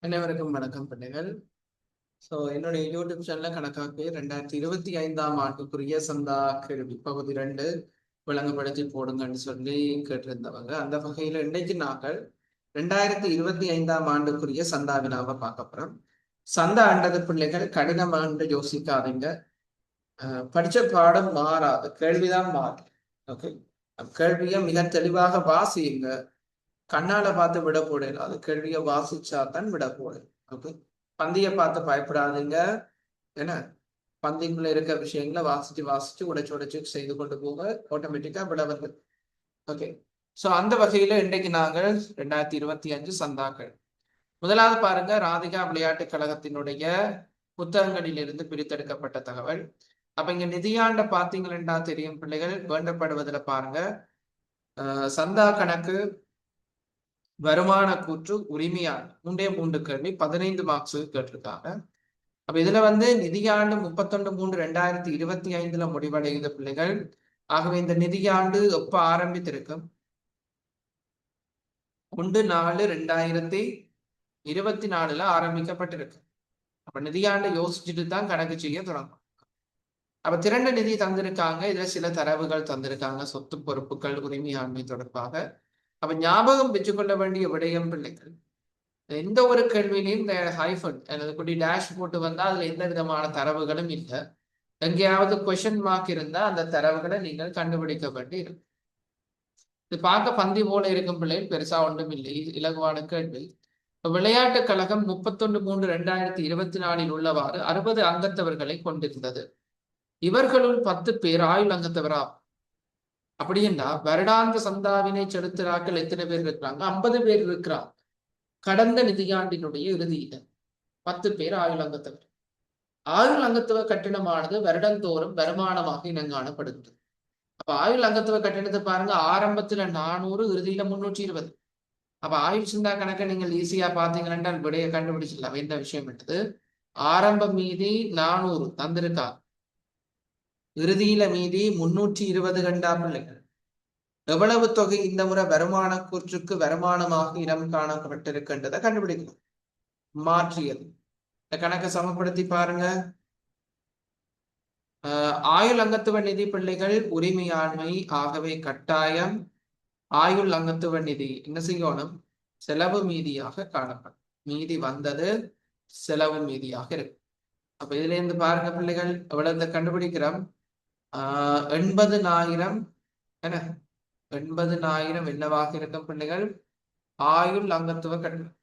அனைவருக்கும் வணக்கம் பிள்ளைகள். என்னுடைய யூடியூப் சேனல்ல கணக்காக்கு 2025ஆம் ஆண்டுக்குரிய சந்தா கேள்வி பகுதி 2 விளங்கப்படுத்தி போடுங்கன்னு சொல்லி கேட்டிருந்தவங்க. அந்த வகையில இன்னைக்கு நாங்கள் 2025ஆம் ஆண்டுக்குரிய சந்தா வினாவை பார்க்க போறோம். சந்தா அண்டது பிள்ளைகள் கடினமாக யோசிக்காதீங்க. படிச்ச பாடம் மாறாது, கேள்விதான் மாறும். ஓகே, கேள்வியை மிக தெளிவாக வாசியுங்க. கண்ணால பார்த்து விட போடல, அது கேள்வியை வாசிச்சாதான் விட போடல. ஓகே, பந்திய பார்த்து பயப்படாதீங்க. ஏன்னா பந்திக்குள்ள இருக்க விஷயங்களை வாசிச்சு வாசிச்சு உடைச்சு உடைச்சு செய்து கொண்டு போக ஆட்டோமேட்டிக்கா விட வந்து. ஓகே, அந்த வகையில இன்றைக்கு நாங்கள் 2025 சந்தாக்கள் முதலாவது பாருங்க. ராதிகா விளையாட்டுக் கழகத்தினுடைய புத்தகங்களில் இருந்து பிரித்தெடுக்கப்பட்ட தகவல். அப்ப இங்க நிதியாண்ட பாத்தீங்கன்னா தெரியும் பிள்ளைகள், வேண்டப்படுவதில் பாருங்க. சந்தா கணக்கு, வருமான கூற்று, உரிமையாளர், 3 கேள்வி 15 மார்க்ஸ் கேட்டிருக்காங்க. அப்ப இதுல நிதியாண்டு 31/3/2025 முடிவடைந்த பிள்ளைகள். ஆகவே இந்த நிதியாண்டு எப்ப ஆரம்பித்திருக்கும்? 1/4/2024 ஆரம்பிக்கப்பட்டிருக்கு. அப்ப நிதியாண்டு யோசிச்சுட்டு தான் கணக்கு செய்ய தொடங்கும். அப்ப திரண்ட நிதி தந்திருக்காங்க. இதுல சில தரவுகள் தந்திருக்காங்க, சொத்து பொறுப்புகள், உரிமையாண்மை தொடர்பாக. அப்ப ஞாபகம் வச்சுக்கொள்ள வேண்டிய விடயம் பிள்ளைகள், எந்த ஒரு கேள்வியிலையும் இந்த ஹைஃபன் அல்லது குடி டேஷ் போட்டு வந்தா அதுல எந்த விதமான தரவுகளும் இல்லை. எங்கேயாவது கொஸ்டின் மார்க் இருந்தா அந்த தரவுகளை நீங்கள் கண்டுபிடிக்க வேண்டி இருக்கும். இது பார்க்க பந்தி போல இருக்கும் பிள்ளைகள், பெருசா ஒன்றும் இல்லை, இலகுவான கேள்வி. விளையாட்டுக் கழகம் 31/3/2024 உள்ளவாறு 60 அங்கத்தவர்களை கொண்டிருந்தது. இவர்களுள் 10 பேர் ஆயுள் அங்கத்தவரா? அப்படின்னா வருடாந்த சந்தாவினை செலுத்துறாக்கள் எத்தனை பேர் இருக்கிறாங்க? 50 பேர் இருக்கிறாங்க. கடந்த நிதியாண்டினுடைய இறுதியில 10 பேர் ஆயுள் அங்கத்தவர். ஆயுள் அங்கத்துவ கட்டணமானது வருடந்தோறும் வருமானமாக இனங்காணப்படுகிறது. அப்ப ஆயுள் அங்கத்துவ கட்டணத்தை பாருங்க, ஆரம்பத்துல 400, இறுதியில 320. அப்ப ஆயுள் சிந்தா கணக்கை நீங்கள் ஈஸியா பாத்தீங்கன்னா விடைய கண்டுபிடிச்சிடலாம். எந்த விஷயம் என்றது, ஆரம்ப மீதி 400 தந்திருக்கா, இறுதியில மீதி 320 கண்டா பிள்ளைகள். எவ்வளவு தொகை இந்த முறை வருமான கூற்றுக்கு வருமானமாக இனம் காணப்பட்டிருக்கின்றதை கண்டுபிடிக்கணும். மாற்றியது கணக்கை சமப்படுத்தி பாருங்க. ஆயுள் அங்கத்துவ நிதி பிள்ளைகள் உரிமையாண்மை, ஆகவே கட்டாயம் ஆயுள் அங்கத்துவ நிதி என்ன செய்யணும்? செலவு மீதியாக காணப்படும். மீதி வந்தது செலவு மீதியாக இருக்கு. அப்ப இதுல இருந்து பாருங்க பிள்ளைகள், எவ்வளவு கண்டுபிடிக்கிறோம்? 80,000 என்ன, 80,000 என்னவாக இருக்கும் பிள்ளைகள்? ஆயுள் அங்கத்துவ கட்டணம்,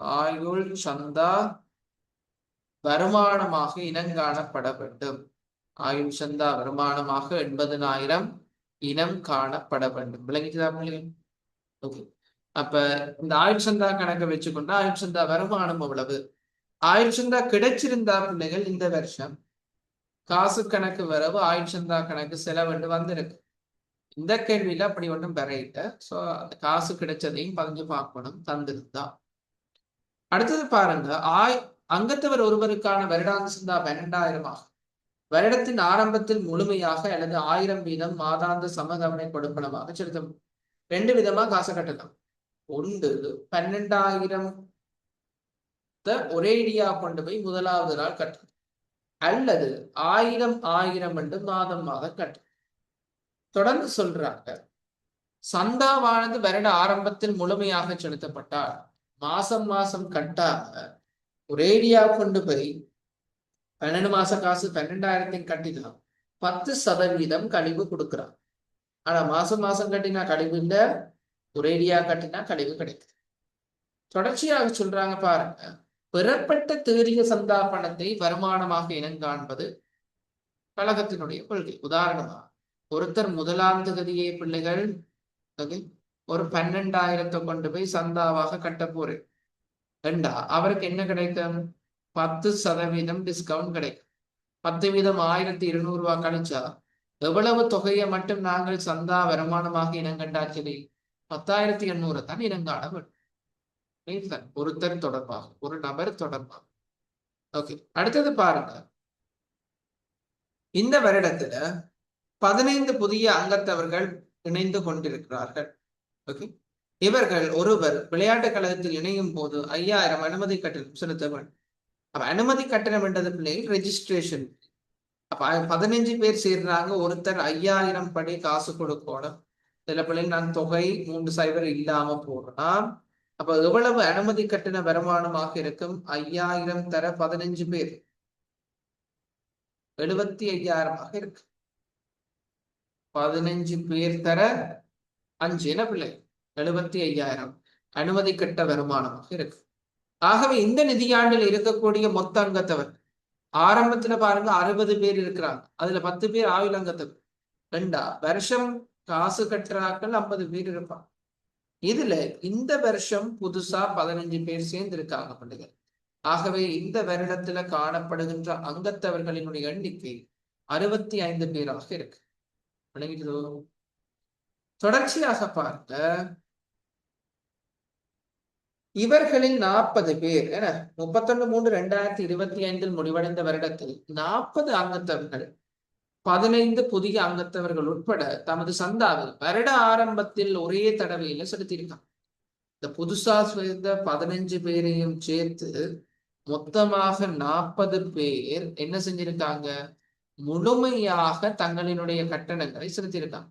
ஆயுள் சந்தா வருமானமாக இனங்காணப்பட வேண்டும். ஆயுள் சந்தா வருமானமாக 80,000 இனம் காணப்பட வேண்டும். விளங்கிச்சுதா பிள்ளைகள்? ஓகே, அப்ப இந்த ஆயுள் சந்தா கணக்கை வச்சுக்கொண்டா ஆயுள் சந்தா வருமானம் எவ்வளவு? ஆயுள் சந்தா கிடைச்சிருந்தா பிள்ளைகள் இந்த வருஷம் காசு கணக்கு வரவு, ஆயுள் சந்தா கணக்கு செலவு வந்திருக்கு. இந்த கேள்வியில அப்படி ஒன்றும் வரையிட்ட. சோ காசு கிடைச்சதையும் பதிஞ்சு பார்க்கணும், தந்திருந்தா. அடுத்தது பாருங்க, அங்கத்தவர் ஒருவருக்கான வருடாந்த சந்தா 12,000 ஆகும். வருடத்தின் ஆரம்பத்தில் முழுமையாக அல்லது 1000 வீதம் மாதாந்த சமதவணை கொடுப்பனமாக செலுத்தும். 2 விதமா காசை கட்டலாம். ஒன்று, 12,000 ஒரேடியா கொண்டு போய் முதலாவது நாள் கட்டணும், அல்லது 1000 என்று மாதம் மாதம் கட்டணும். தொடர்ந்து சொல்றாங்க, சந்தாவானது வருட ஆரம்பத்தில் முழுமையாக செலுத்தப்பட்டால் மாசம் மாசம் கட்டாம ஒரேடியா கொண்டு போய் 12 மாச காசு 12,000 கட்டினா 10% கழிவு கொடுக்குறான். ஆனா மாசம் மாசம் கட்டினா கழிவு இல்ல, ஒரேடியா கட்டினா கழிவு கிடைக்குது. தொடர்ச்சியாக சொல்றாங்க பாருங்க, பெறப்பட்ட தேறிய சந்தா பணத்தை வருமானமாக இனங்காண்பது கழகத்தினுடைய கொள்கை. உதாரணமா, ஒருத்தர் முதலாம் தேதியே பிள்ளைகள் ஒரு 12,000 கொண்டு போய் சந்தாவாக கட்ட போறேன் என்றா அவருக்கு என்ன கிடைக்கும்? 10% டிஸ்கவுண்ட் கிடைக்கும். 10 வீதம் 1,200 கழிச்சா எவ்வளவு தொகையை மட்டும் நாங்கள் சந்தா வருமானமாக இனங்கண்டாச்சது? 10,800 தான் இனங்காண வேண்டும். ஒருத்தர் தொடர்பாக, ஒரு நபர் தொடர்பாக. ஓகே, அடுத்தது பாருங்க, இந்த வருடத்துல 15 புதிய அங்கத்தவர்கள் இணைந்து கொண்டிருக்கிறார்கள். ஓகே, இவர்கள் ஒருவர் விளையாட்டு கழகத்தில் இணையும் போது 5000 அனுமதி கட்டணம் செலுத்த வேண்டும். அப்ப அனுமதி கட்டணம் என்றது பிள்ளைகள் ரெஜிஸ்ட்ரேஷன். அப்ப 15 பேர் சேர்றாங்க, ஒருத்தர் 5000 படி காசு கொடுக்கணும். சில பிள்ளைகள் நான் தொகை 3000 இல்லாம போடலாம். அப்ப எவ்வளவு அனுமதி கட்டண வருமானமாக இருக்கும்? 5000 தர 15 பேர் 75,000 இருக்கு. 15 பேர் தர 5 என்ன பிள்ளை 75,000 அனுமதி கட்ட வருமானமாக இருக்கு. ஆகவே இந்த நிதியாண்டில் இருக்கக்கூடிய மொத்த அங்கத்தவர் ஆரம்பத்துல பாருங்க 60 பேர் இருக்கிறாங்க, அதுல 10 பேர் ஆயுள் அங்கத்தவர். வருஷம் காசு கட்டுறாக்கள் 50 பேர் இருப்பாங்க. இதுல இந்த வருஷம் புதுசா 15 பேர் சேர்ந்து இருக்காங்க பிள்ளைகள். ஆகவே இந்த வருடத்துல காணப்படுகின்ற அங்கத்தவர்களினுடைய எண்ணிக்கை 65 பேராக இருக்கு. விளங்கிட்டதோ? தொடர்ச்சியாக பாருங்க, இவர்களில் 40 பேர் என 31/3/2025 முடிவடைந்த வருடத்தில் 40 அங்கத்தவர்கள் 15 புதிய அங்கத்தவர்கள் உட்பட தமது சந்தாவில் வருட ஆரம்பத்தில் ஒரே தடவையில செலுத்தியிருக்காங்க. இந்த புதுசா சேர்ந்த 15 பேரையும் சேர்த்து மொத்தமாக 40 பேர் என்ன செஞ்சிருக்காங்க? முழுமையாக தங்களினுடைய கட்டணங்களை செலுத்தியிருக்காங்க.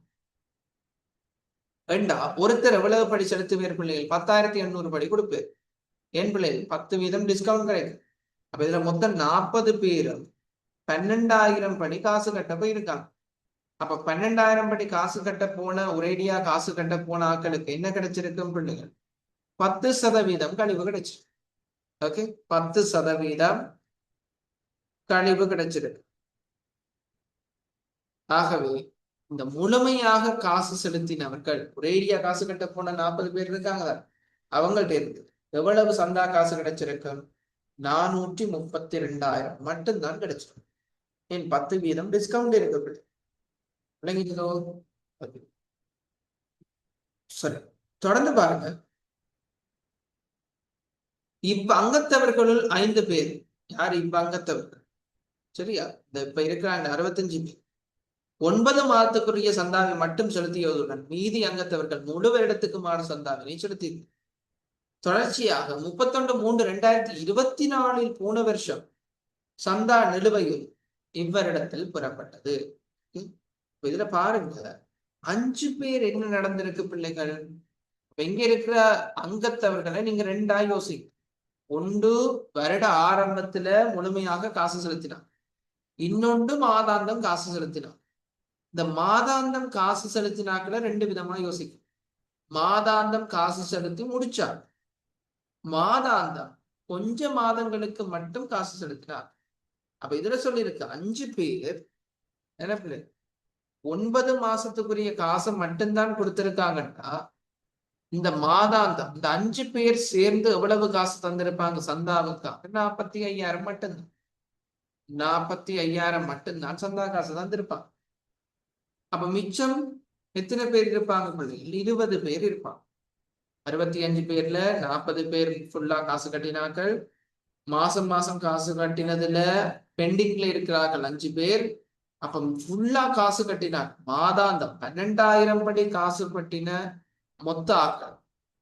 ஒருத்தர் எவ்வளவு படி செலுத்துவேர் பிள்ளைகள்? 10,800 படி கொடுப்பேர். என் பிள்ளைகள் 10% டிஸ்கவுண்ட் கிடைக்கும். அப்ப இதுல மொத்தம் 40 பேரும் 12,000 படி காசு கட்ட போயிருக்காங்க. அப்ப 12,000 படி காசு கட்ட போன ஒரேடியா காசு கட்ட போன ஆட்களுக்கு என்ன கிடைச்சிருக்கும் பிள்ளைகள்? 10% கழிவு கிடைச்சு. ஓகே, 10% கழிவு கிடைச்சிருக்கு. ஆகவே இந்த முழுமையாக காசு செலுத்தினவர்கள் ஒரேடியா காசு கட்ட போன 40 பேர் இருக்காங்க, அவங்கள்ட்ட இருக்கு எவ்வளவு சந்தா காசு கிடைச்சிருக்கும்? 432,000 மட்டும்தான் கிடைச்சிருக்கும். ஏன் 10% டிஸ்கவுண்ட் இருக்கு. விளங்கிட்டதோ? சரி, தொடர்ந்து பாருங்க. இப்ப அங்கத்தவர்களுள் 5 பேர் யார்? இப்ப அங்கத்தவர்கள் சரியா? இந்த இப்ப இருக்கிறாங்க 65 பேர் 9 மாதத்துக்குரிய சந்தாவை மட்டும் செலுத்தியதுடன் மீதி அங்கத்தவர்கள் முழு வருடத்துக்குமான சந்தாவினை செலுத்தி தொடர்ச்சியாக 31/3/2024 போன வருஷம் சந்தா நிலுவையில் இவ்வரிடத்தில் பெறப்பட்டது. இதுல பாருங்க 5 பேர் என்ன நடந்திருக்கு பிள்ளைகள்? எங்க இருக்கிற அங்கத்தவர்களை நீங்க 2ஆ யோசிங்க. ஒன்று வருட ஆரம்பத்துல முழுமையாக காசு செலுத்தினான், இன்னொன்று மாதாந்தம் காசு செலுத்தினான். இந்த மாதாந்தம் காசு செலுத்தினாக்களை 2 விதமா யோசிக்கும். மாதாந்தம் காசு செலுத்தி முடிச்சார், மாதாந்தம் கொஞ்ச மாதங்களுக்கு மட்டும் காசு செலுத்தினார். அப்ப இதுல சொல்லியிருக்கு 5 பேர் என்ன 9 மாசத்துக்குரிய காசை மட்டும்தான் கொடுத்திருக்காங்கன்னா, இந்த மாதாந்தம் இந்த 5 பேர் சேர்ந்து எவ்வளவு காசு தந்திருப்பாங்க சந்தாவுக்காக? 45,000 மட்டும்தான். 45,000 மட்டும்தான் சந்தா காசு தந்திருப்பாங்க. அப்ப மிச்சம் எத்தனை பேர் இருப்பாங்க பிள்ளைகள்? 20 பேர் இருப்பாங்க. 65 பேர்ல 40 பேர் ஃபுல்லா காசு கட்டினார்கள். மாசம் மாசம் காசு கட்டினதுல பெண்டிங்ல இருக்கிறார்கள் 5 பேர். அப்ப ஃபுல்லா காசு கட்டினார். மாதாந்தம் 12,000 படி காசு கட்டின மொத்த ஆக்கள்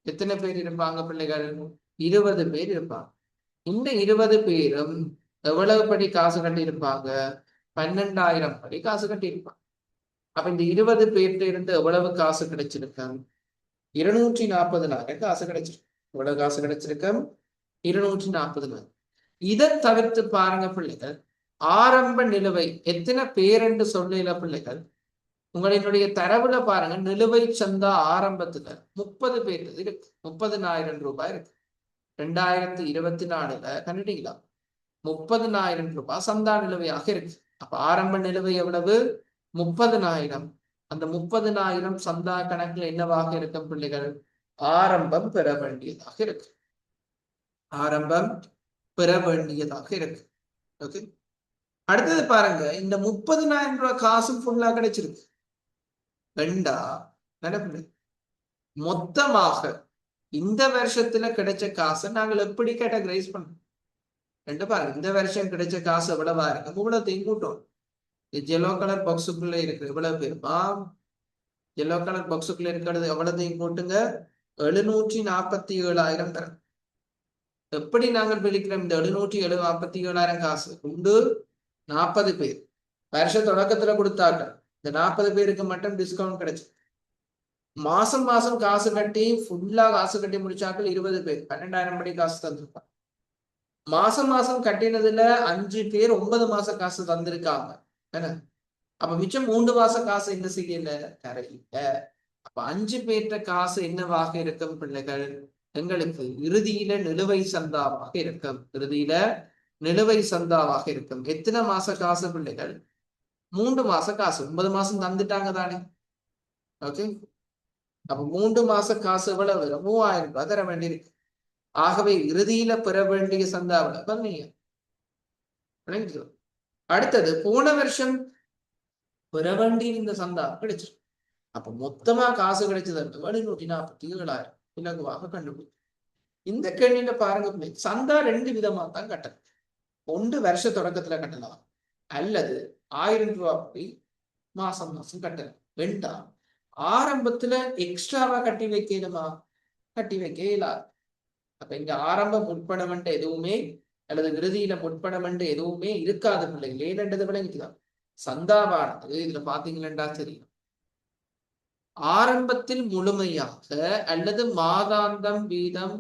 எத்தனை பேர் இருப்பாங்க பிள்ளைகள்? 20 பேர் இருப்பாங்க. இந்த 20 பேரும் எவ்வளவு படி காசு கட்டி இருப்பாங்க? 12,000 படி காசு கட்டி இருப்பாங்க. அப்ப இந்த 20 பேர்ல இருந்து எவ்வளவு காசு கிடைச்சிருக்காங்க? 240,000 காசு கிடைச்சிருக்கு. எவ்வளவு காசு கிடைச்சிருக்கும்? 240,000. இதை தவிர்த்து பாருங்க பிள்ளைகள், ஆரம்ப நிலுவை எத்தனை பேர் என்று சொல்லல பிள்ளைகள். உங்களினுடைய தரவுல பாருங்க, நிலுவை சந்தா ஆரம்பத்துல 30 பேர் இருக்கு. 30,000 ரூபாய் இருக்கு. 2024 கண்டுட்டீங்களா? 30,000 ரூபாய் சந்தா நிலுவையாக இருக்கு. அப்ப ஆரம்ப நிலுவை எவ்வளவு? 30,000. அந்த 30,000 சந்தா கணக்குல என்னவாக இருக்கும் பிள்ளைகள்? ஆரம்பம் பெற வேண்டியதாக இருக்கு. ஆரம்பம் பெற வேண்டியதாக இருக்கு. ஓகே, அடுத்தது பாருங்க, இந்த 30,000 ரூபாய் காசும் ஃபுல்லா கிடைச்சிருக்கு. மொத்தமாக இந்த வருஷத்துல கிடைச்ச காசை நாங்கள் எப்படி கேட்டகரைஸ் பண்றோம்? பாருங்க, இந்த வருஷம் கிடைச்ச காசு எவ்வளவா இருக்கு? இவ்வளவுத்தையும் கூட்டம். எல்லோ கலர் பாக்ஸுக்குள்ள இருக்கு எவ்வளவு பேருமா? எல்லோ கலர் பாக்ஸுக்குள்ள இருக்கிறது எவ்வளவுத்தையும் கூட்டுங்க, 747,000 தரம். எப்படி நாங்கள் பிரிக்கிறோம்? இந்த 747,000 காசு உண்டு 40 பேர் வருஷ தொடக்கத்துல கொடுத்தாங்க. இந்த 40 பேருக்கு மட்டும் டிஸ்கவுண்ட் கிடைச்சு மாசம் மாசம் காசு கட்டி ஃபுல்லா காசு கட்டி முடிச்சாக்கள் 20 பேர் 12,000 படி காசு தந்திருப்பாங்க. மாசம் மாசம் கட்டினதுல 5 பேர் 9 மாசம் காசு தந்திருக்காங்க. என்ன அப்ப மிச்சம் 3 மாசம் காசு என்ன செய்யல தரையில. அப்ப 5 பேர்த்த காசு என்னவாக இருக்கும் பிள்ளைகள்? எங்களுக்கு இறுதியில நிலுவை சந்தாவாக இருக்கும். இறுதியில நிலுவை சந்தாவாக இருக்கும். எத்தனை மாச காசு பிள்ளைகள்? 3 மாச காசு. 9 மாசம் தந்துட்டாங்க தானே. ஓகே, அப்ப 3 மாச காசு எவ்வளவு? 3000 ரூபாய் தர வேண்டியிருக்கு. ஆகவே இறுதியில பெற வேண்டிய சந்தா பண்ணீங்க. அடுத்தது போன வருஷம் பெற வேண்டிய இந்த சந்தா கிடைச்சிருக்கு. அப்ப மொத்தமா காசு கிடைச்சது 747,000 இலகுவாக கண்டுபிடிக்கும். இந்த கேள்வியில பாருங்க, சந்தா 2 விதமா தான் கட்டணும். ஒன்று வருஷ தொடக்கத்துல கட்டலாம், அல்லது 1000 ரூபாய் மாசம் மாசம் கட்டலாம். வேண்டாம் ஆரம்பத்துல எக்ஸ்ட்ராவா கட்டி வைக்கணுமா? கட்டி வைக்க இயலாது. அப்ப இங்க ஆரம்ப முற்பணம் எதுவுமே அல்லது இறுதியில முற்பணம் எதுவுமே இருக்காது பிள்ளைகள். ஏனென்றது விளங்கிக்கலாம். சந்தாவானது இதுல பாத்தீங்கன்னா தெரியும், ஆரம்பத்தில் முழுமையாக அல்லது மாதாந்தம் வீதம்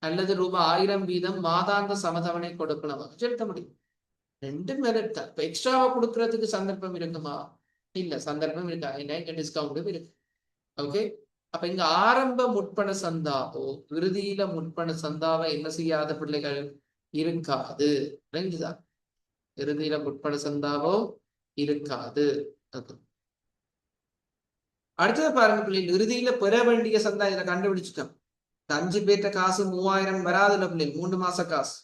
அல்லது ரூபாய் 1000 வீதம் மாதாந்த சமதவணை கொடுக்கணும் செலுத்த முடியும். 2 மெரிட் தான். இப்ப எக்ஸ்ட்ராவா கொடுக்கறதுக்கு சந்தர்ப்பம் இருக்குமா? இல்ல, சந்தர்ப்பம் இருக்கா? என்ன டிஸ்கவுண்டும் இருக்கு. ஓகே, அப்ப இங்க ஆரம்ப முற்பண சந்தாவோ இறுதியில முற்பண சந்தாவை என்ன செய்யாத பிள்ளைகள் இருக்காது. புரிஞ்சுதான்? இறுதியில முற்பண சந்தாவோ இருக்காது. அடுத்தது பாருங்க பிள்ளைகள், இறுதியில பெற வேண்டிய சந்தா இதை கண்டுபிடிச்சிட்டோம். 5 பேர்த்த காசு 3000 வராதுல பிள்ளைகள். 3 மாச காசு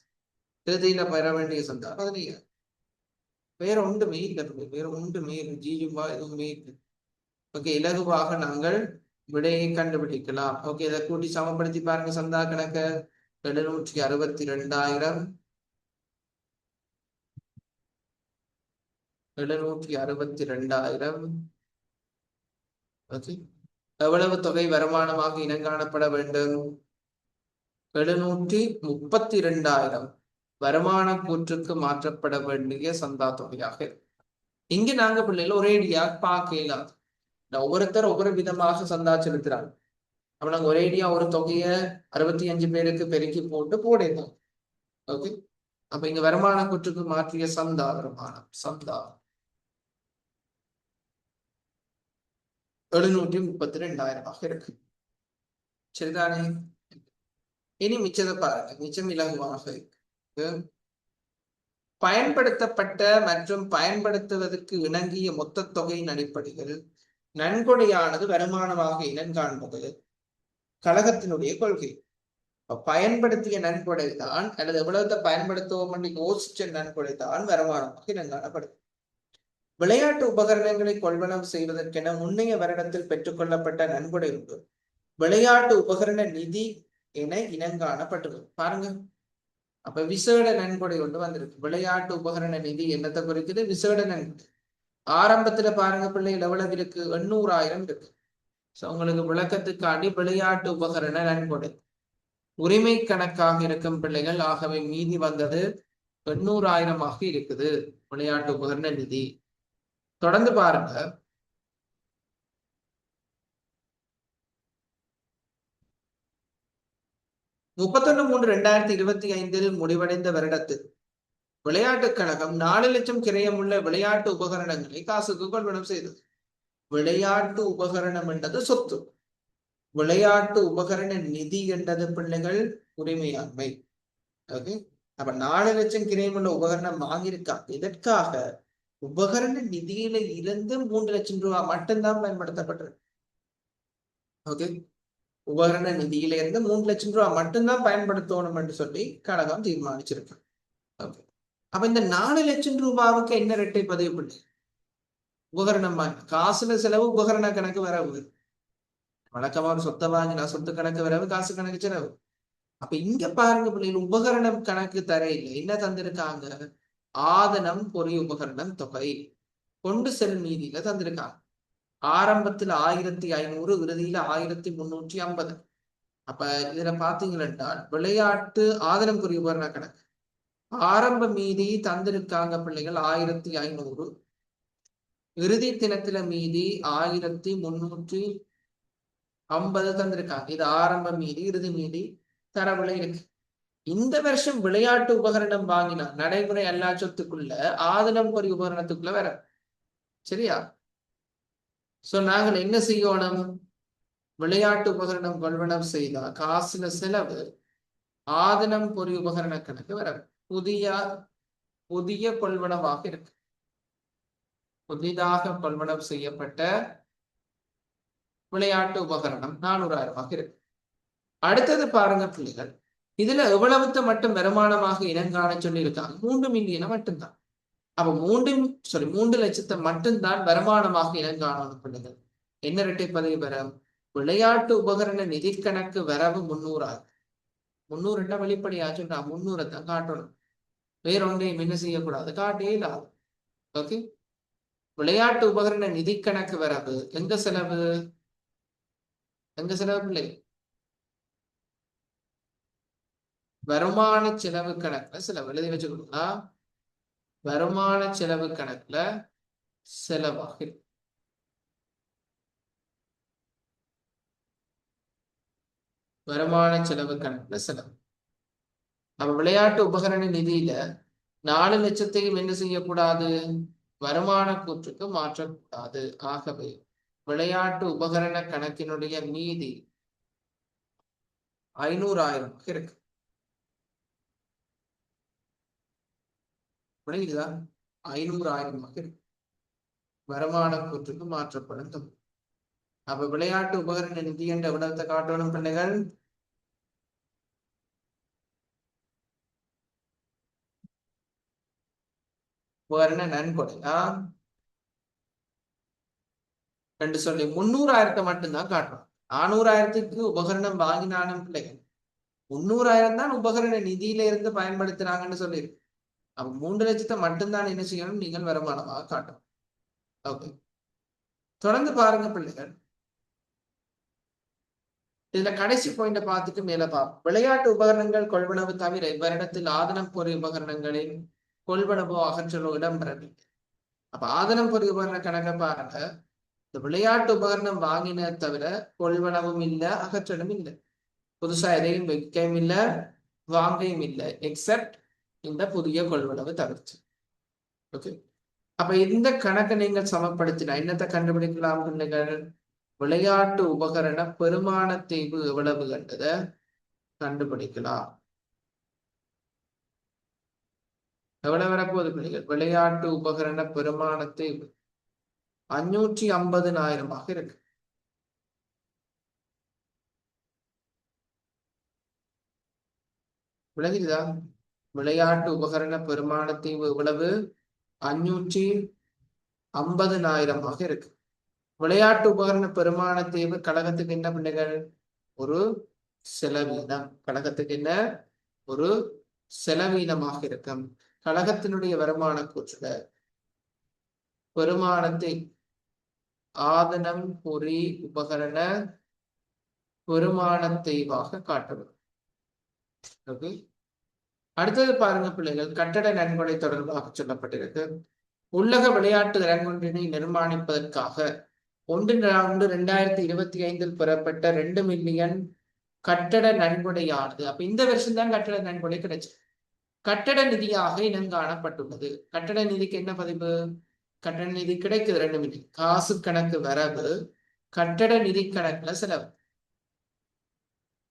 இறுதியில பெற வேண்டிய சந்தா 15,000. வேற ஒன்றுமே இல்லை பிள்ளை, வேற ஒன்றுமே இல்லை. ஜீவா எதுவுமே இல்லை. ஓகே, இலகுவாக நாங்கள் விடையை கண்டுபிடிக்கலாம். ஓகே, இதை கூட்டி சமப்படுத்தி பாருங்க. சந்தா கணக்க 762,000 762,000. ஓகே, எவ்வளவு தொகை வருமானமாக இனங்காணப்பட வேண்டும்? 732,000 வருமான கூற்றுக்கு மாற்றப்பட வேண்டிய சந்தா தொகையாக. இங்க நாங்க பிள்ளைகள் ஒரேடியா பார்க்கலாம். ஒவ்வொருத்தர் ஒவ்வொரு விதமாக சந்தா செலுத்துறாங்க. அப்ப நாங்க ஒரேடியா ஒரு தொகையை 65 பேருக்கு பெருக்கி போட்டு போடணும். ஓகே, அப்ப இங்க வருமான கூற்றுக்கு மாற்றிய சந்தா வருமானம் சந்தா 732,000 இருக்கு. சரிதானே? இனி மிச்சத்தை பாருங்க. மிச்சம் இலகுவாக இருக்கு. பயன்படுத்தப்பட்ட மற்றும் பயன்படுத்துவதற்கு இணங்கிய மொத்த தொகையின் அடிப்படையில் நன்கொடையானது வருமானமாக இனங்காண்பது கழகத்தினுடைய கொள்கை. பயன்படுத்திய நன்கொடை தான் அல்லது எவ்வளவு பயன்படுத்துவோம் என்று யோசிச்ச நன்கொடை தான் வருமானமாக இனங்காணப்படும். விளையாட்டு உபகரணங்களை கொள்வனவு செய்வதற்கென முன்னைய வருடத்தில் பெற்றுக்கொள்ளப்பட்ட நன்கொடை உண்டு விளையாட்டு உபகரண நிதி என இனங்காணப்பட்டுள்ளது. பாருங்க, அப்ப விசேட நன்கொடை கொண்டு வந்திருக்கு. விளையாட்டு உபகரண நிதி என்னத்தை குறிக்குது? விசேட நன்கொடை. ஆரம்பத்துல பாருங்க பிள்ளைகள் எவ்வளவு இருக்கு? 800,000 இருக்கு. உங்களுக்கு விளக்கத்துக்காண்டி விளையாட்டு உபகரண நன்கொடை உரிமை கணக்காக இருக்கும் பிள்ளைகள். ஆகவே மீதி வந்தது 800,000 இருக்குது விளையாட்டு உபகரண நிதி. தொடர்ந்து பாருங்க, (31/3/2025) முடிவடைந்த வருடத்தில் விளையாட்டுக் கழகம் 4 லட்சம் கிரயமுள்ள விளையாட்டு உபகரணங்களை காசுக்கு கொள்வனம் செய்தது. விளையாட்டு உபகரணம் என்றது சொத்து, விளையாட்டு உபகரண நிதி என்றது பிள்ளைகள் உரிமையாண்மை. ஓகே, அப்ப 4 லட்சம் கிரயமுள்ள உபகரணம் வாங்கியிருக்கா. இதற்காக உபகரண நிதியில இருந்து 3 லட்சம் ரூபாய் மட்டும்தான் பயன்படுத்தப்பட்டிருக்கு. ஓகே, உபகரண நிதியில இருந்து 3 லட்சம் ரூபாய் மட்டும்தான் பயன்படுத்தணும் என்று சொல்லி கழகம் தீர்மானிச்சிருக்கு. ஓகே, அப்ப இந்த 4 லட்சம் ரூபாவுக்கு என்ன இரட்டை பதிவு பண்ணி உபகரணம் வாங்கி காசுல செலவு உபகரண கணக்கு வரவு. வழக்கமா ஒரு சொத்தை வாங்கினா சொத்து கணக்கு வரவு, காசு கணக்கு செலவு. அப்ப இங்க பாருங்க பிள்ளைகள், உபகரணம் கணக்கு தரையில என்ன தந்திருக்காங்க? ஆதனம் பொறி உபகரணம் தொகை கொண்டு செல்லும் நீதியில தந்திருக்காங்க. ஆரம்பத்தில் 1500, இறுதியில 1350. அப்ப இதுல பாத்தீங்கன்னா விளையாட்டு ஆதனக்குறி உபகரண கணக்கு ஆரம்ப மீதி தந்திருக்காங்க பிள்ளைகள் 1500, இறுதி தினத்துல மீதி 1350 தந்திருக்காங்க. இது ஆரம்ப மீதி, இறுதி மீதி தரவுல இருக்கு. இந்த வருஷம் விளையாட்டு உபகரணம் வாங்கினா நடைமுறை அல்லா சொத்துக்குள்ள ஆதனம் பொறி உபகரணத்துக்குள்ள வர. சரியா? சோ நாங்கள் என்ன செய்யணும்? விளையாட்டு உபகரணம் கொள்வனம் செய்தா காசுல செலவு ஆதனம் பொறி உபகரண கணக்கு வர. புதிய புதிய கொள்வனவாக இருக்கு. புதிதாக கொள்வனம் செய்யப்பட்ட விளையாட்டு உபகரணம் 400,000 இருக்கு. அடுத்தது பாருங்க பிள்ளைகள், இதுல எவ்வளவுத்த மட்டும் வருமானமாக இனங்காண சொல்லி இருக்காங்க? 3 மில்லியனை மட்டும்தான். அப்ப 3 லட்சத்தை மட்டும்தான் வருமானமாக இனங்காணணும் பிள்ளைகள். என்ன இரட்டை பதிவு வரும்? விளையாட்டு உபகரண நிதி கணக்கு வரவு 300,000. 300 வெளிப்படையா சொன்னா 300 தான் காட்டணும். வேறொன்றையும் என்ன செய்யக்கூடாது, காட்டே இல்லாது. ஓகே. விளையாட்டு உபகரண நிதி கணக்கு வரவு எங்க செலவு? எங்க செலவு பிள்ளை? வருமான செலவு கணக்குல செலவு. எழுதி வச்சுக்கணுங்களா? வருமான செலவு கணக்குல செலவாக இருக்கு. வருமான செலவு கணக்குல செலவு. அப்ப விளையாட்டு உபகரண நிதியில 4 லட்சத்தையும் என்ன செய்யக்கூடாது? வருமான கூற்றுக்கு மாற்றக்கூடாது. ஆகவே விளையாட்டு உபகரண கணக்கினுடைய மீதி 500,000 இருக்கு. புரியுதா? 500,000 இருக்கு. வருமான கூற்றுக்கு மாற்றப்படும். அப்ப விளையாட்டு உபகரண நிதி என்ற விடத்தை காட்டணும் பிள்ளைகள். உபகரண நன்கொடையா ரெண்டு சொல்லி 300,000 மட்டும்தான் காட்டுறோம். 400,000க்கு உபகரணம் வாங்கினாலும் பிள்ளைகள் 300,000 தான் உபகரண நிதியில இருந்து பயன்படுத்துறாங்கன்னு சொல்லியிருக்கு. அப்ப 3 லட்சத்தை மட்டும்தான் என்ன செய்யணும்? நீங்கள் வருமானமாக காட்டணும். ஓகே, தொடர்ந்து பாருங்க பிள்ளைகள். இதுல கடைசி பாயிண்ட பார்த்துட்டு மேல பார்ப்போம். விளையாட்டு உபகரணங்கள் கொள்வனவு தவிர இவ்வருடத்தில் ஆதனம் பொறி உபகரணங்களின் கொள்வனவோ அகற்றலோ இடம்பெறவில்லை. அப்ப ஆதனம் பொறி உபகரண கணக்கை பாருங்க. இந்த விளையாட்டு உபகரணம் வாங்கின தவிர கொள்வனவும் இல்லை, அகற்றலும் இல்லை. புதுசா எதையும் வைக்கவும் இல்லை, வாங்கவும் இல்லை, எக்ஸப்ட் இந்த புதிய கொள்வனவு தவிர்த்து. ஓகே, அப்ப இந்த கணக்கை நீங்கள் சமப்படுத்தினா என்னத்தை கண்டுபிடிக்கலாம் பிள்ளைகள்? விளையாட்டு உபகரண பெருமான தீவு எவ்வளவு கண்டத கண்டுபிடிக்கலாம். எவ்வளவு வரப்போகுது பிள்ளைகள்? விளையாட்டு உபகரண பெருமான தீவு 550,000 இருக்கு. விளங்குதா? விளையாட்டு உபகரண பெருமான தீவு எவ்வளவு? 550,000 இருக்கு. விளையாட்டு உபகரண பெருமான தீவு கழகத்துக்கு என்ன பிள்ளைகள்? ஒரு செலவீனம். கழகத்துக்கு என்ன? ஒரு செலவீனமாக இருக்கும். கழகத்தினுடைய வருமான கூற்றுல பெருமானத்தை ஆதனம் பொறி உபகரண பெருமான தீவாக காட்டப்படும். ஓகே, அடுத்தது பாருங்க பிள்ளைகள், கட்டட நன்கொடை தொடர்பாக சொல்லப்பட்டிருக்கு. உள்ளக விளையாட்டு அரங்கொன்றினை நிர்மாணிப்பதற்காக 1/4/2025 பெறப்பட்ட 2 மில்லியன் கட்டட நன்கொடையானது. அப்ப இந்த வருஷம் தான் கட்டட நன்கொடை கிடைச்சு கட்டட நிதியாக இனங்காணப்பட்டுள்ளது. கட்டட நிதிக்கு என்ன பதிவு? கட்டட நிதி கிடைக்குது 2 மில்லியன். காசு கணக்கு வரவு, கட்டட நிதி கணக்குல செலவு.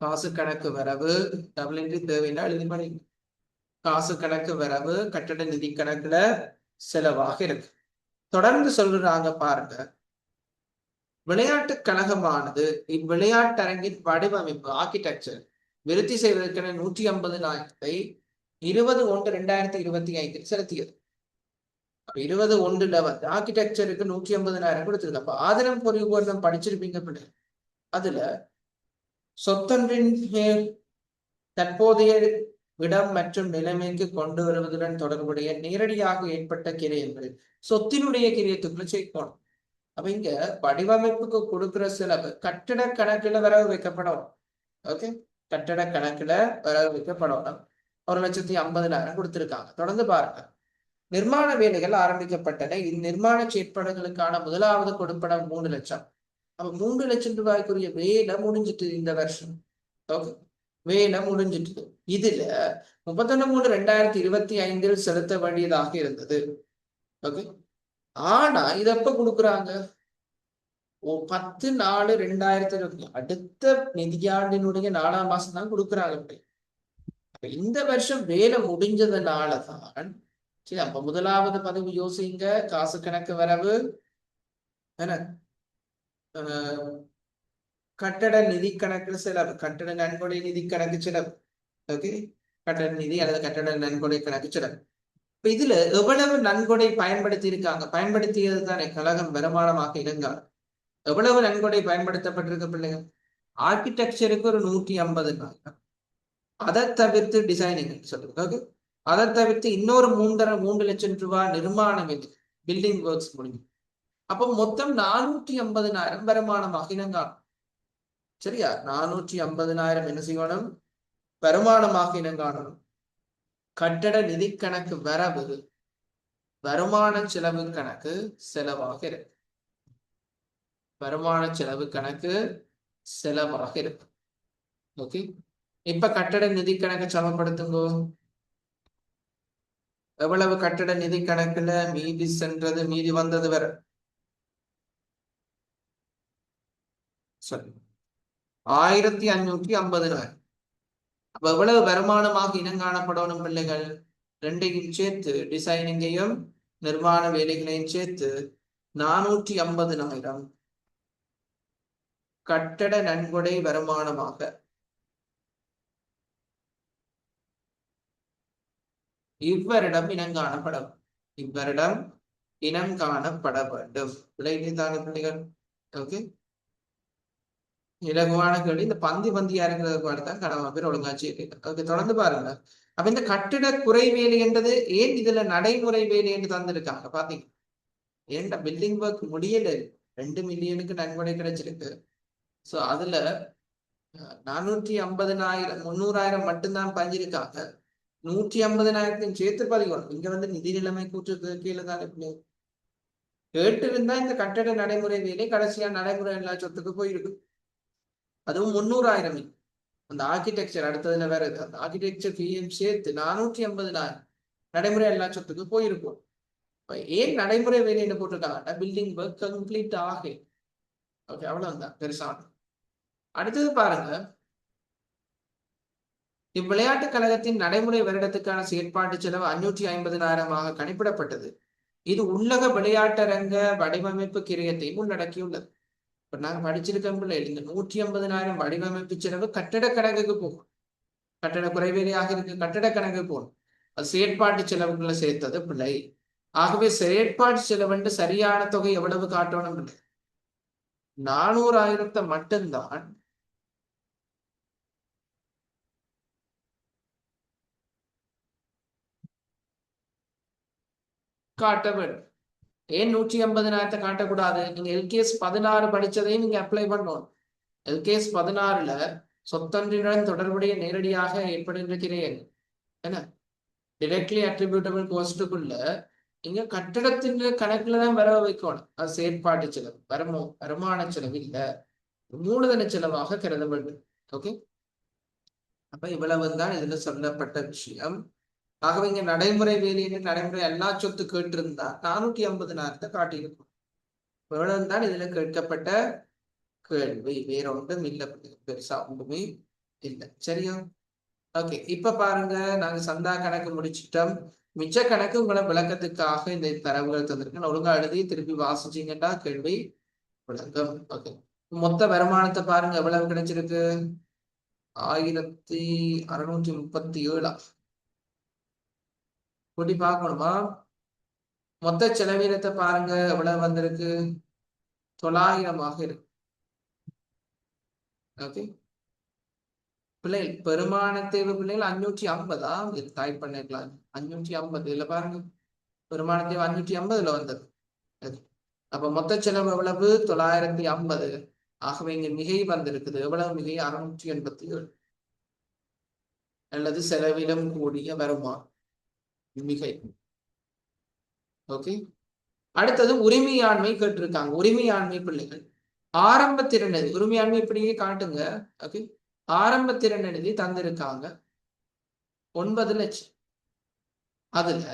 காசு கணக்கு வரவு டபுள் தேவைன்னா எழுதி பண்ணி. காசு கணக்கு வரவு கட்டட நிதி கணக்குல செலவாக இருக்கு. தொடர்ந்து சொல்றாங்க பாருங்க. விளையாட்டு கழகமானது இவ்விளையாட்டரங்கின் வடிவமைப்பு ஆர்கிடெக்சர் விருத்தி செய்வதற்கான 150,000 20/1/2025 செலுத்தியது. 20/1 ஆர்கிடெக்சருக்கு 150,000 கொடுத்திருக்கு. அப்ப ஆதனம் பொறி உபகரணம் படிச்சிருப்பீங்க பிள்ளை. அதுல சொத்தொன்றின் தற்போதைய இடம் மற்றும் நிலைமைக்கு கொண்டு வருவதுடன் தொடர்புடைய நேரடியாக ஏற்பட்ட கிரயங்கள் சொத்தினுடைய கிரியத்துக்குள்ள சேர்க்கணும். அப்ப இங்க வடிவமைப்புக்கு கொடுக்கிற செலவு கட்டிட கணக்குல வரவு வைக்கப்படும். ஓகே, கட்டிட கணக்குல வரவு வைக்கப்படணும். 1,50,000 கொடுத்திருக்காங்க. தொடர்ந்து பாருங்க. நிர்மாண வேலைகள் ஆரம்பிக்கப்பட்டன. இந்நிர்மாண செயற்பாடுகளுக்கான முதலாவது கொடுப்பனம் 3 லட்சம். அப்ப 3 லட்சம் ரூபாய்க்குரிய வேலை முடிஞ்சிட்டு இந்த வருஷம். ஓகே, வேலை முடிஞ்சிட்டு இதுல 31/3/2025 செலுத்த வேண்டியதாக இருந்தது. ஓகே, ஆனா இது எப்ப கொடுக்குறாங்க? 10/4/2020 அடுத்த நிதியாண்டினுடைய 4ஆம் மாசம் தான் கொடுக்குறாங்க. இந்த வருஷம் வேலை முடிஞ்சதுனாலதான் சரி. அப்ப முதலாவது பதிவு யோசிங்க. காசு கணக்கு வரவு என்ன, கட்டட நிதி கணக்கு செலவு, கட்டட நன்கொடை நிதி கணக்கு செலவு. ஓகே, கட்டட நிதி அல்லது கட்டட நன்கொடை கணக்கு செலவு. இப்ப இதுல எவ்வளவு நன்கொடை பயன்படுத்தி இருக்காங்க? பயன்படுத்தியது தானே கழகம் வருமானமாக இருந்தாங்க. எவ்வளவு நன்கொடை பயன்படுத்தப்பட்டிருக்க பிள்ளைங்க? ஆர்கிடெக்சருக்கு ஒரு 150,000. அதை தவிர்த்து டிசைனிங் சொல்லுங்க. ஓகே, அதை தவிர்த்து இன்னொரு 3 லட்சம் ரூபாய் நிர்மாணம் பில்டிங் ஒர்க்ஸ் முடிஞ்சு. அப்போ மொத்தம் 450,000 வருமானமாக இனங்காணும். சரியா? 450,000 என்ன செய்யணும்? வருமானமாக இனங்காணும். கட்டட நிதி கணக்கு வரவு வருமான செலவு கணக்கு செலவாக இருக்கு. வருமான செலவு கணக்கு செலவாக இருக்கு. ஓகே, இப்ப கட்டட நிதி கணக்கு சமப்படுத்துங்கோ. எவ்வளவு கட்டட நிதி கணக்குல மீதி சென்றது, மீதி வந்தது வர சொல்லு 1,550,000. அப்ப எவ்வளவு வருமானமாக இனங்காணப்படணும் பிள்ளைகள்? ரெண்டையும் சேர்த்து, டிசைனிங்கையும் நிர்மாண வேலைகளையும் சேர்த்து 450,000 கட்டட நன்கொடை வருமானமாக இவ்வரிடம் இனங்காணப்படும். இவ்வரிடம் இனங்காணப்பட வேண்டும். விளைவுதான பிள்ளைகள். ஓகே, இலகுவான கேள்வி. இந்த பந்தியா இருக்கிறது தான் கடமை பேர் ஒழுங்காச்சு. ஓகே, தொடர்ந்து பாருங்க. அப்ப இந்த கட்டிட குறை வேலை என்றது ஏன் இதுல நடைமுறை வேலை என்று தந்திருக்காங்க பாத்தீங்க. ஏன்டா பில்டிங் ஒர்க் முடியல, 2 மில்லியனுக்கு நன்கொடை கிடைச்சிருக்கு. சோ அதுல 450,000 300,000 மட்டும்தான் பஞ்சிருக்காங்க. 150,000 சேர்த்து பதிக்கணும். இங்க வந்து நிதி நிலைமை கூற்று கீழே தான் கேட்டு இருந்தா இந்த கட்டட நடைமுறை வேலை கடைசியா நடைமுறை எல்லா சொத்துக்கு போயிருக்கு. அதுவும் 300,000. அந்த ஆர்கிடெக்சர் அடுத்ததுல வேற அந்த ஆர்கிடெக்சர் ஃபீயும் சேர்த்து 450,000 நடைமுறை எல்லா சொத்துக்கு போயிருக்கும். ஏன் நடைமுறை வேலைன்னு போட்டிருக்காங்கன்னா பில்டிங் ஒர்க் கம்ப்ளீட் ஆகு. ஓகே, அவ்வளவுதான் பெருசான. அடுத்தது பாருங்க. இவ்விளையாட்டுக் கழகத்தின் நடைமுறை வருடத்துக்கான செயற்பாட்டு செலவு 550,000 கணிப்பிடப்பட்டது. இது உள்ளக விளையாட்டரங்க வடிவமைப்பு கிரியத்தையும் உள்ளடக்கியுள்ளது. இப்ப நாங்க படிச்சிருக்கோம் பிள்ளை, இந்த 150,000 வடிவமைப்பு செலவு கட்டட கணக்குக்கு போகும். கட்டட குறைவேலையாக இருக்கு, கட்டட கணக்கு போகணும். அது செயற்பாட்டு செலவுகளை சேர்த்தது பிள்ளை. ஆகவே செயற்பாட்டு செலவு சரியான தொகை எவ்வளவு காட்டணும்? 400,000 மட்டும்தான் காட்ட வேண்டும். ஏன் 150,000 காட்டக்கூடாது? நீங்க எல்கேஎஸ் 16 படிச்சதையும் நீங்க அப்ளை பண்ணணும். எல்கேஎஸ் 16ல சொத்தொன்றினுடன் தொடர்புடைய நேரடியாக ஏற்படுகிறேன் என்ன டிரெக்ட்லி அட்ரிபியூட்டபிள் கோஸ்டுக்குள்ள இங்க கட்டடத்தின் கணக்குல தான் வரவு வைக்கணும். அது செயற்பாட்டு செலவு, வருமான செலவு இல்ல, மூலதன செலவாக கருத வேண்டும். ஓகே, அப்ப இவ்வளவுதான் இதுல சொல்லப்பட்ட விஷயம். ஆகவே இங்க நடைமுறை வேலைன்னு நடைமுறை எல்லா சொத்து கேட்டிருந்தா 450,000 காட்டியிருக்கும். இவ்வளவுதான் இதுல கேட்கப்பட்ட கேள்வி. வேற ஒன்றும் இல்லை, பெருசா ஒன்றுமே இல்லை. சரியா? ஓகே, இப்ப பாருங்க, நாங்க சந்தா கணக்கு முடிச்சிட்டோம். மிச்ச கணக்கு உங்களை விளக்கத்துக்காக இந்த தரவுகள் தந்திருக்கேன். ஒழுங்கா எழுதி திருப்பி வாசிச்சீங்கன்னா கேள்வி விளக்கம். ஓகே, மொத்த வருமானத்தை பாருங்க எவ்வளவு கிடைச்சிருக்கு? 1,637. கூட்டி பார்க்கணுமா? மொத்த செலவீனத்தை பாருங்க எவ்வளவு வந்திருக்கு? 900 இருக்கு. ஓகே, பிள்ளைகள் பெருமான தேவை பிள்ளைகள் 550 டைப் பண்ணிக்கலாம். 550 இல்ல பாருங்க, பெருமான தேவை 550 வந்தது. அப்ப மொத்த செலவு எவ்வளவு 950. ஆகவே இங்க மிகை வந்திருக்குது. எவ்வளவு மிகை? 687. அல்லது செலவிலும் கூடிய வருமானம் மிகை. ஓகே. அடுத்தது உரிமையாண்மை கேட்டிருக்காங்க. உரிமையாண்மை பிள்ளைகள் ஆரம்ப திறன் நிதி. உரிமையாண்மை இப்படியே காட்டுங்க. ஓகே. ஆரம்ப திறன் நிதி தந்திருக்காங்க 9 லட்சம். அதுல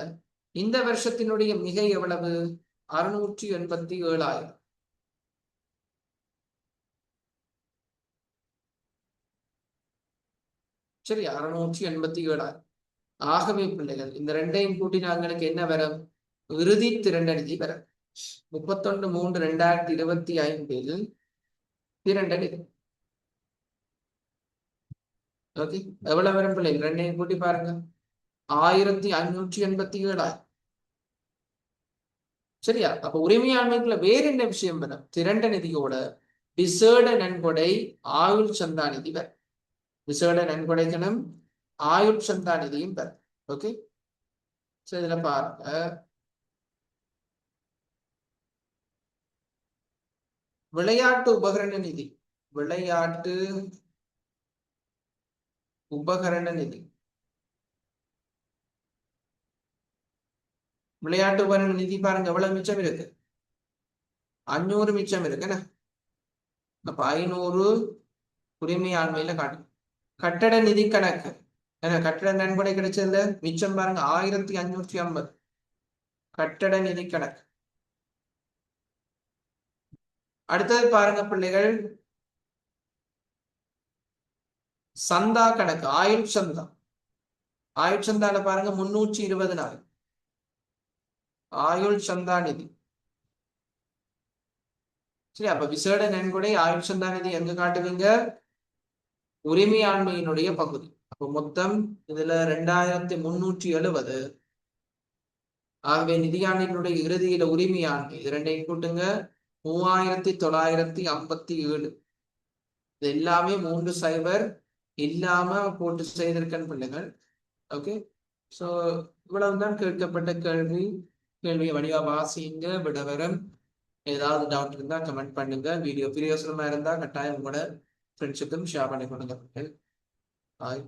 இந்த வருஷத்தினுடைய மிகை எவ்வளவு? 687,000. சரி, 687,000. ஆகவே பிள்ளைகள் இந்த ரெண்டையும் கூட்டி நாங்களுக்கு என்ன வரும்? இறுதி திரண்ட நிதி வரும் 31/3/2025 திரண்ட நிதி. ஓகே. எவ்வளவு வரும் பிள்ளைகள்? ரெண்டையும் கூட்டி பாருங்க. 1587,000. சரியா? அப்ப உரிமையாண்மைக்குள்ள வேற என்ன விஷயம் வரும்? திரண்ட நிதியோட விசேட நன்கொடை ஆயுள் சந்தா நிதி வரும். விசேட நன்கொடைகளும் ஆயுள் சந்தா நிதியும் வரும். ஓகே. சரி, இதுல பாருங்க. விளையாட்டு உபகரண நிதி. விளையாட்டு உபகரண நிதி. விளையாட்டு உபகரண நிதி பாருங்க எவ்வளவு மிச்சம் இருக்கு? 500 மிச்சம் இருக்குன்னு. அப்ப 500 உரிமையாண்மையில காட்டு. கட்டட நிதி கணக்கு. ஏன்னா கட்டட நன்கொடை கிடைச்சதுல மிச்சம் பாருங்க 1550. கட்டட நிதி கணக்கு. அடுத்தது பாருங்க பிள்ளைகள், சந்தா கணக்கு. ஆயுள் சந்தா. ஆயுள் சந்தால பாருங்க 320 நாள். ஆயுள் சந்தா நிதி. சரி, அப்ப விசேட நன்கொடை ஆயுள் சந்தா நிதி எங்க காட்டுவீங்க? உரிமையாண்மையினுடைய பகுதி. அப்ப மொத்தம் இதுல 2370. ஆகவே நிதியாண்டினுடைய இறுதியில உரிமையாண்மை இது ரெண்டையும் கூட்டுங்க 3957. இது எல்லாமே 3 சைபர் இல்லாம போட்டு செய்திருக்கேன் பிள்ளைகள். ஓகே. ஸோ இவ்வளவுதான் கேட்கப்பட்ட கேள்வி. கேள்வியை வடிவா வாசிங்க. விடவரம் ஏதாவது டவுட் இருந்தா கமெண்ட் பண்ணுங்க. வீடியோ பிரியோசனமா இருந்தா கட்டாயம் உங்களோட ஃப்ரெண்ட்ஸுக்கும் ஷேர் பண்ணி கொடுங்க. பாய்.